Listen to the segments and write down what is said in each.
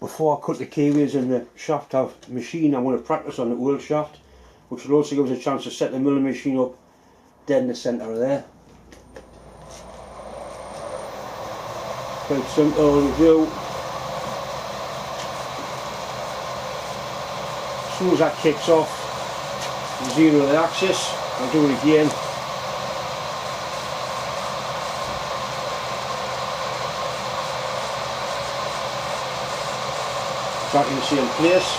before I cut the keyways in the shaft I've machined. I'm going to practice on the oil shaft, which will also give us a chance to set the milling machine up dead in the centre of there. Quite simple to do. As soon as that kicks off, zero the axis, I'll do it again. Exactly the same place.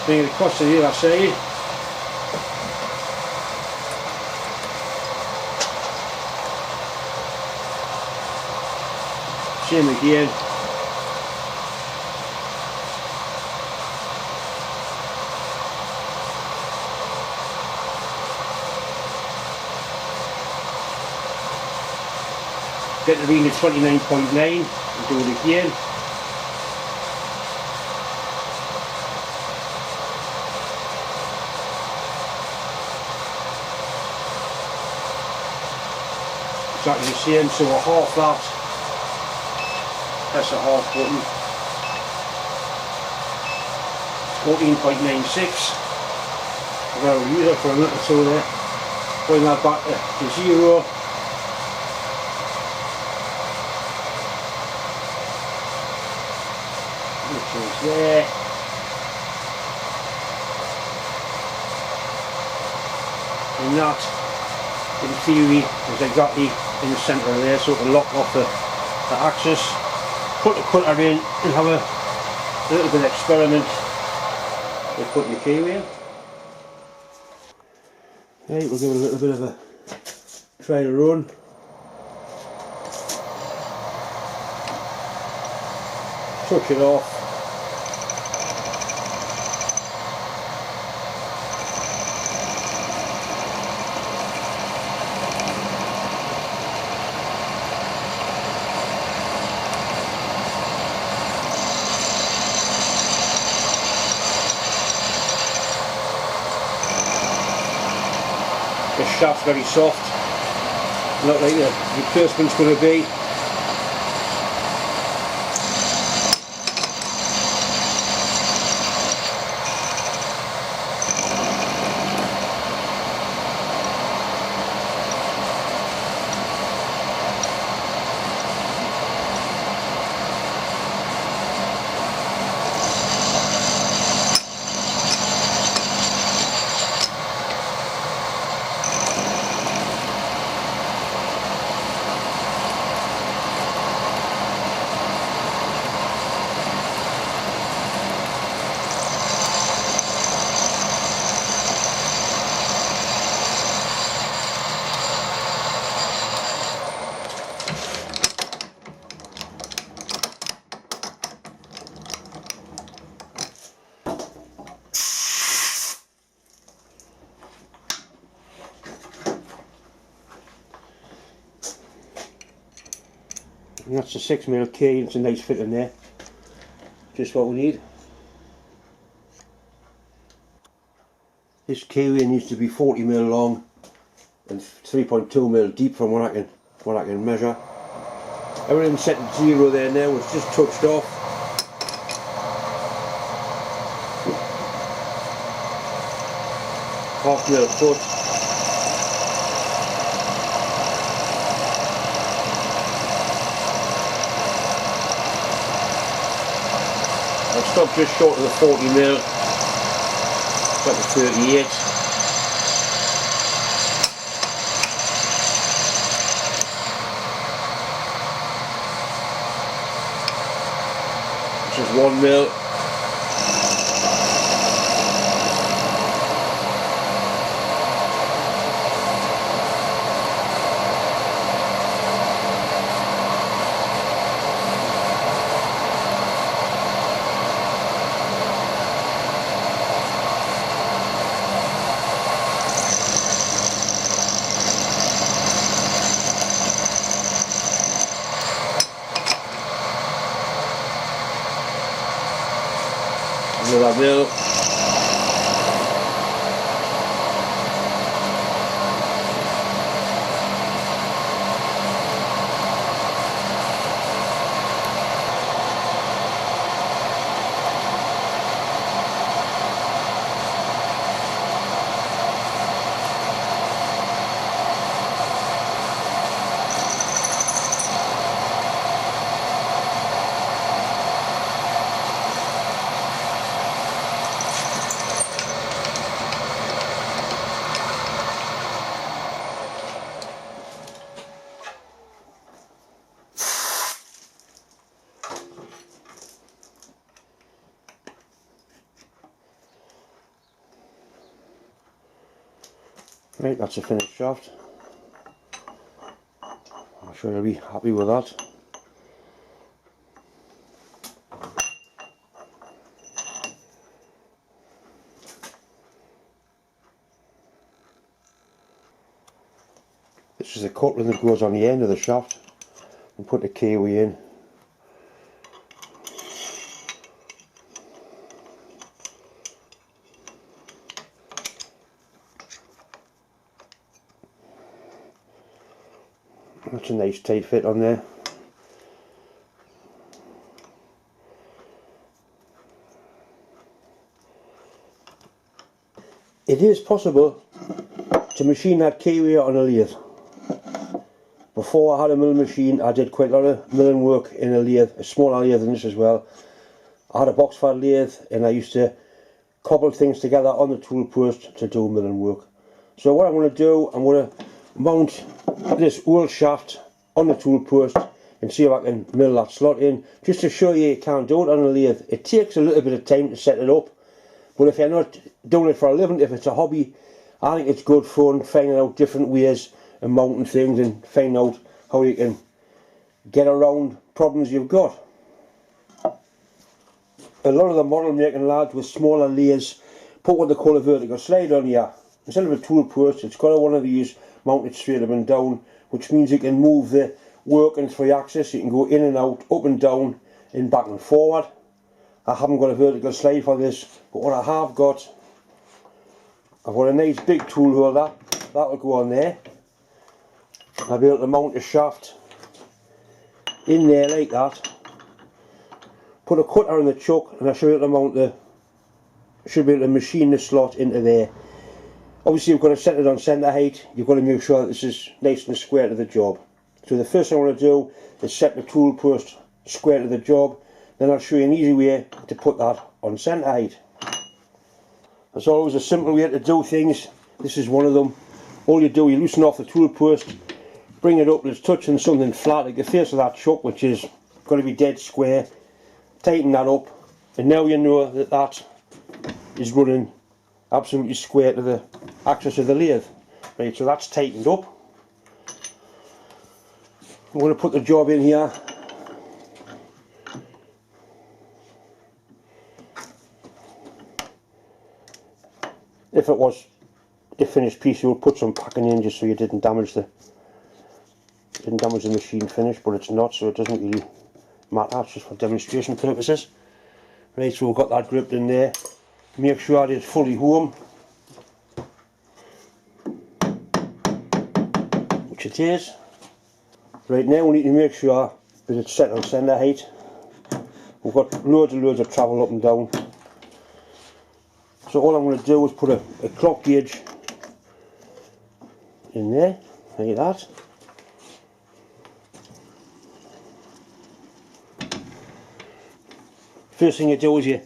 Bring it across to the other side. Same again. Get the reading at 29.9 and do it again. Exactly the same, so a half that, press the half button, 14.96, I'm going to use it for a minute or two there, bring that back to zero, which is there, and that in theory is exactly in the centre of there, so it can lock off the axis. Put the cutter in and have a little bit of experiment with putting the keyway in. Right, we'll give it a little bit of a trial run. Touch it off. The shaft's very soft, not like the replacement's going to be. And that's a 6mm key, it's a nice fit in there, just what we need. This keyway needs to be 40mm long and 3.2mm deep from what I can measure. Everything's set to zero there now, it's just touched off. Half-mil foot. I'll stop just short of the 40mm, it's like the 38. This is 1mm. Another mil. Right, that's a finished shaft. I'm sure you'll be happy with that. This is the coupling that goes on the end of the shaft, and put the Keyway in. That's a nice tight fit on there. It is possible to machine that Keyway on a lathe. Before I had a milling machine, I did quite a lot of milling work in a lathe, a smaller lathe than this as well. I had a box fat lathe and I used to cobble things together on the tool post to do milling work. So what I'm going to do, I'm going to mount this old shaft on the tool post and see if I can mill that slot in, just to show you can't do it on a lathe. It takes a little bit of time to set it up, but if you're not doing it for a living, if it's a hobby, I think it's good fun finding out different ways of mounting things and finding out how you can get around problems you've got. A lot of the model making lads with smaller lathes put what they call a vertical slide on here. Instead of a tool post, it's got one of these mounted straight up and down, which means you can move the work in 3 axis. You can go in and out, up and down, and back and forward. I haven't got a vertical slide for this, but what I have got, I've got a nice big tool holder that will go on there. I'll be able to mount a shaft in there like that, put a cutter in the chuck, and I should be able to mount the machine the slot into there. Obviously you've got to set it on centre height. You've got to make sure that this is nice and square to the job. So the first thing I want to do is set the tool post square to the job, then I'll show you an easy way to put that on centre height. There's always a simple way to do things. This is one of them. All you do, you loosen off the tool post, bring it up and it's touching something flat like the face of that chuck, which is got to be dead square. Tighten that up, and now you know that that is running absolutely square to the axis of the lathe. Right, so that's tightened up. I'm going to put the job in here. If it was a finished piece, you would put some packing in just so you didn't damage the machine finish, but it's not, so it doesn't really matter. It's just for demonstration purposes. Right, so we've got that gripped in there. Make sure that it's fully home, which it is. Right, now we need to make sure that it's set on centre height. We've got loads of travel up and down. So all I'm going to do is put a clock gauge in there, like that. First thing you do is you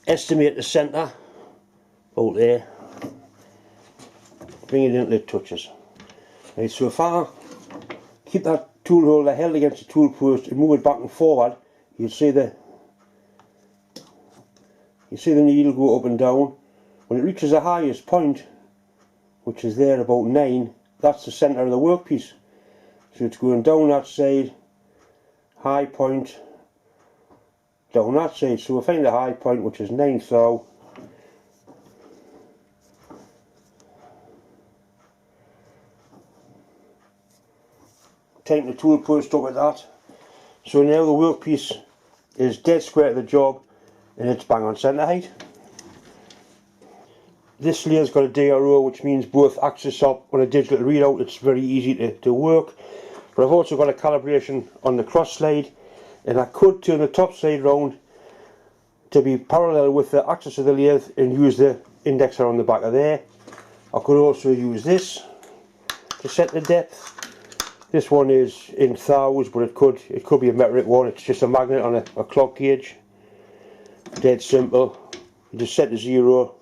estimate the centre, about there, bring it until it touches. Right, so if I keep that tool holder held against the tool post and move it back and forward, you'll see the needle go up and down. When it reaches the highest point, which is there about 9, that's the centre of the workpiece. So it's going down that side, high point, down that side. So we'll find the high point, which is 9 thou. Tighten the tool post up at that. So now the workpiece is dead square to the job and it's bang on centre height. This lathe's got a DRO, which means both axes up. On a digital readout it's very easy to work. But I've also got a calibration on the cross slide, and I could turn the top side round to be parallel with the axis of the lathe and use the indexer on the back of there. I could also use this to set the depth. This one is in thous, but it could be a metric one. It's just a magnet on a clock gauge. Dead simple. You just set the 0.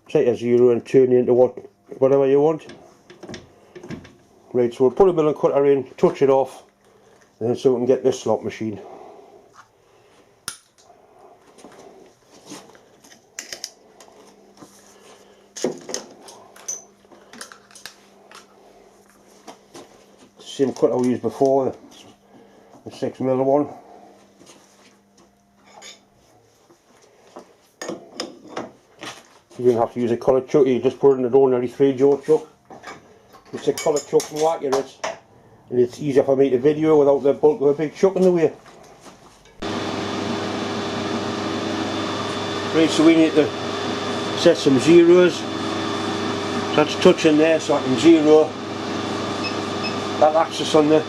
Set your 0 and turn it into whatever you want. Right, so we'll put a milling cutter in, touch it off, and then so we can get this slot machine. same cutter we used before, the 6mm one. You don't have to use a collar chuck, you just put it in an ordinary 3-jaw chuck. It's a collar chuck more accurate, and it's easier for me to video without the bulk of a big chuck in the way. Right, so we need to set some zeros. That's touching there, so I can zero that axis on the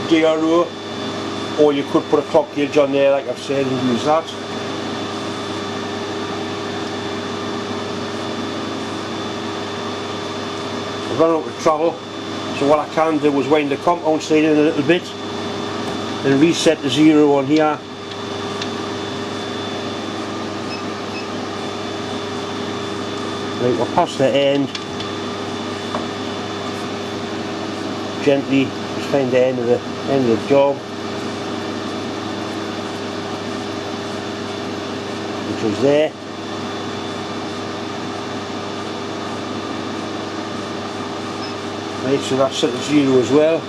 DRO, or you could put a clock gauge on there like I've said and use that. I've run out of travel, so what I can do is wind the compound side in a little bit and reset the zero on here. Right, we're past the end. Gently just find the end of the job, which is there. Right, so that's set to 0 as well.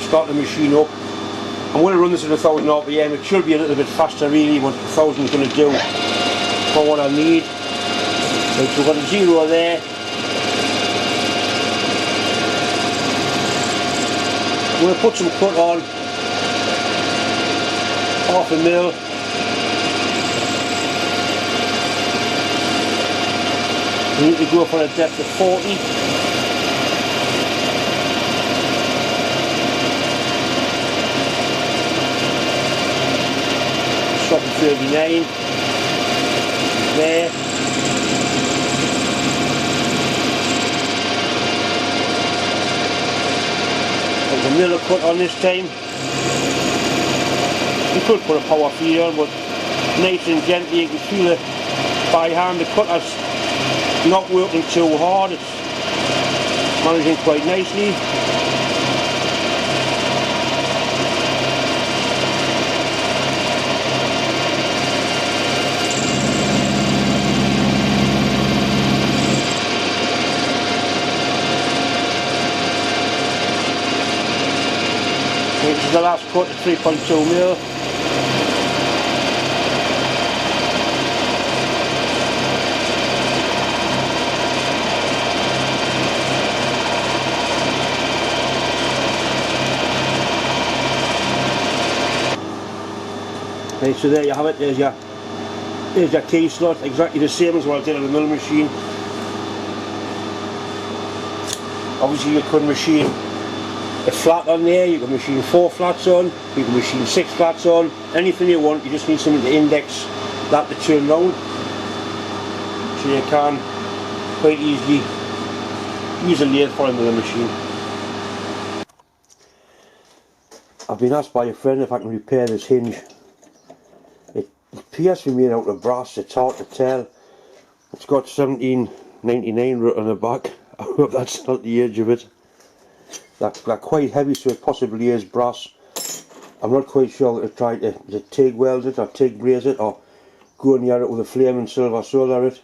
Start the machine up. I'm going to run this at 1000 RPM. It should be a little bit faster really, what 1000 is going to do for what I need. Right, so we've got a 0 there. I'm going to put some cut on, 1/2 mil. We need to go for a depth of 40. Stop at 39. There. There's a miller cut on this time. You could put a power feed on, but nice and gently, you can feel it by hand. The cutter's not working too hard, it's managing quite nicely. This is the last cut at 3.2mm. Right, so there you have it, there's your key slot, exactly the same as what I did on the milling machine. Obviously you could machine a flat on there, you can machine 4 flats on, you can machine 6 flats on, anything you want, you just need something to index that to turn round. So you can quite easily use a lathe for a milling machine. I've been asked by a friend if I can repair this hinge. It appears to be made out of brass, it's hard to tell. It's got 1799 written on the back. I hope that's not the age of it. They're quite heavy, so it possibly is brass. I'm not quite sure to try to TIG weld it or TIG braze it or go near it with a flame and silver solder it.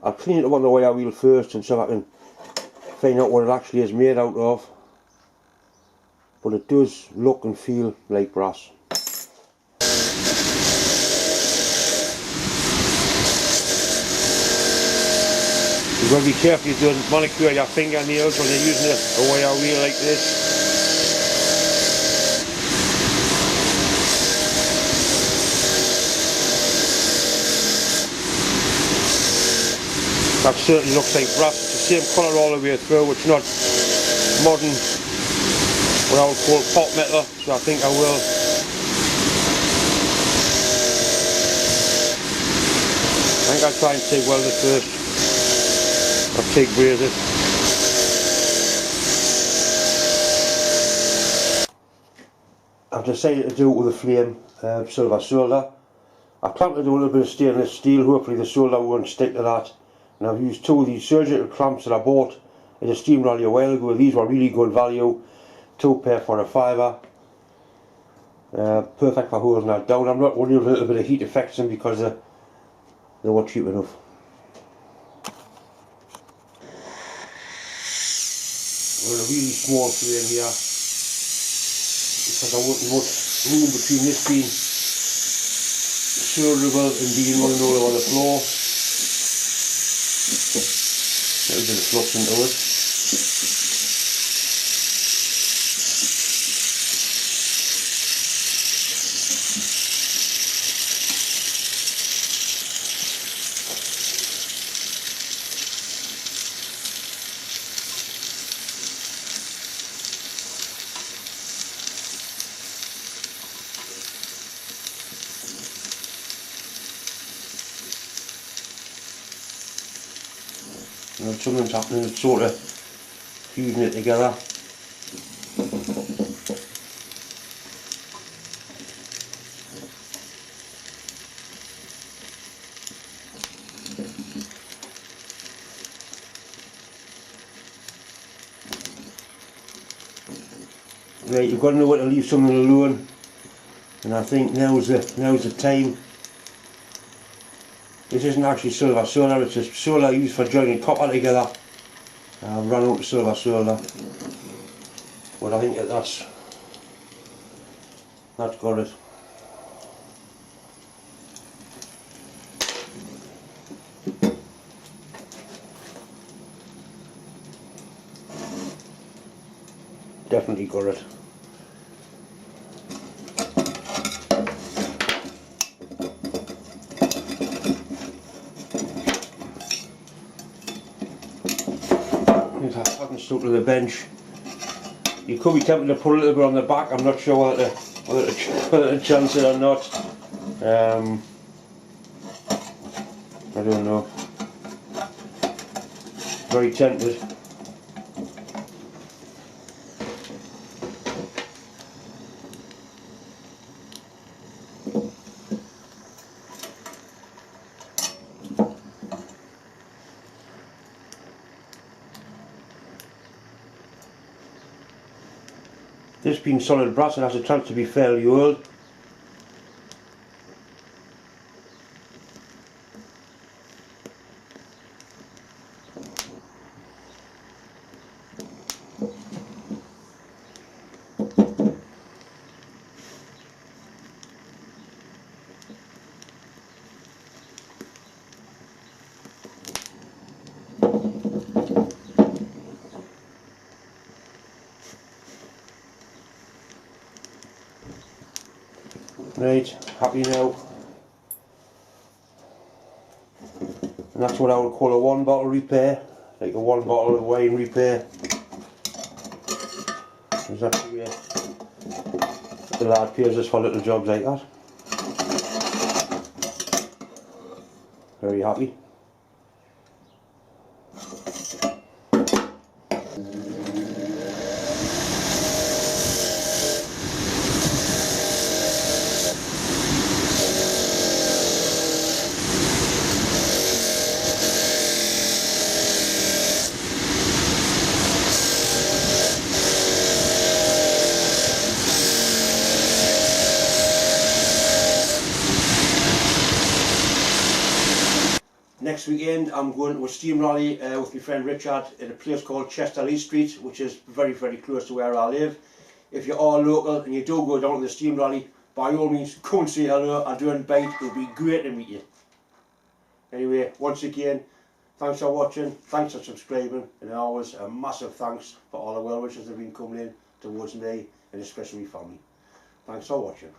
I'll clean it up on the wire wheel first and so I can find out what it actually is made out of. But it does look and feel like brass. You've got to be careful you don't manicure your fingernails when you're using a wire wheel like this. That certainly looks like brass. It's the same colour all the way through. It's not modern, what I would call pot metal, so I think I will. I think I'll try and TIG weld it first. I'll TIG braze it. I've decided to do it with a flame, silver solder. I plan to do a little bit of stainless steel, hopefully the solder won't stick to that. And I've used 2 of these surgical clamps that I bought at a steam rally a while ago. These were really good value, 2 pair for a £5. Perfect for holding that down. I'm not worried about a little bit of heat affects them because they were cheap enough. I've got a really small frame here because I want much room between this being solderable and being running all over the floor. A little bit of flux into it. You know, something's happening, it's sort of fusing it together. Right, you've got to know when to leave something alone, and I think now's the time. This isn't actually silver solder, it's just solder used for joining copper together. I've run out of silver solder, but I think that's got it. Definitely got it. I haven't stuck to the bench. You could be tempted to put a little bit on the back. I'm not sure whether to chance it or not. I don't know. Very tempted. This being solid brass, it has a chance to be fairly old. Right, happy now. And that's what I would call a one bottle repair, like a one bottle of wine repair. There's actually the lad pays us for little jobs like that. Very happy. Next weekend I'm going to a steam rally with my friend Richard at a place called Chester Street, which is very close to where I live. If you're all local and you do go down to the steam rally, by all means come and say hello. I don't bite, it would be great to meet you. Anyway, once again, thanks for watching, thanks for subscribing, and always a massive thanks for all the well wishes that have been coming in towards me and especially my family. Thanks for watching.